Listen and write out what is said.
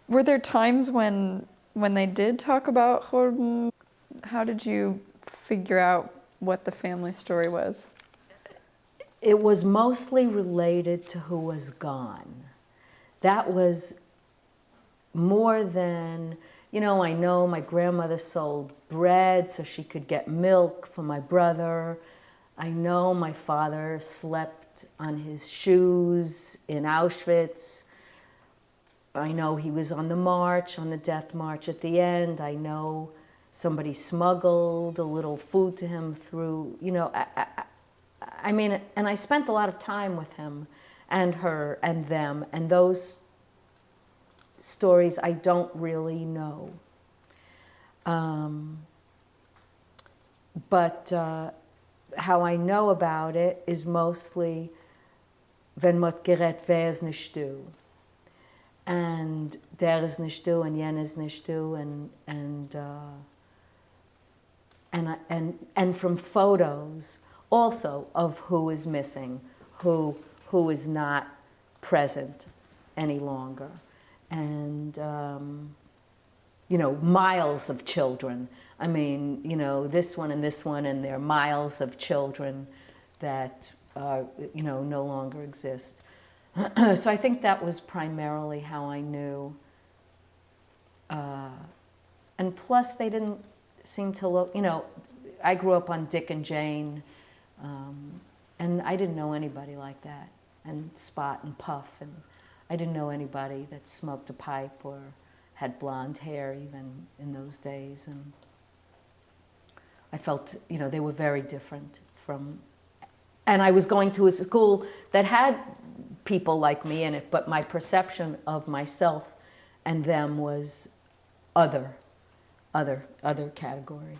Were there times when they did talk about Churban? How did you figure out what the family story was? It was mostly related to who was gone. That was more than, I know my grandmother sold bread so she could get milk for my brother. I know my father slept on his shoes in Auschwitz. I know he was on the march, on the death march at the end. I know somebody smuggled a little food to him through, I mean, and I spent a lot of time with him and her and them, and those stories I don't really know. But how I know about it is mostly wenn mot gerät wer is Nishtu. And der is Nishtu and yen is Nishtu and from photos also of who is missing, who is not present any longer. And miles of children. I mean, this one, and there are miles of children that, no longer exist. So I think that was primarily how I knew. And plus, they didn't seem to look, I grew up on Dick and Jane, and I didn't know anybody like that, and Spot and Puff, and I didn't know anybody that smoked a pipe or had blonde hair even in those days. And I felt, they were very different from, and I was going to a school that had people like me in it, but my perception of myself and them was other category.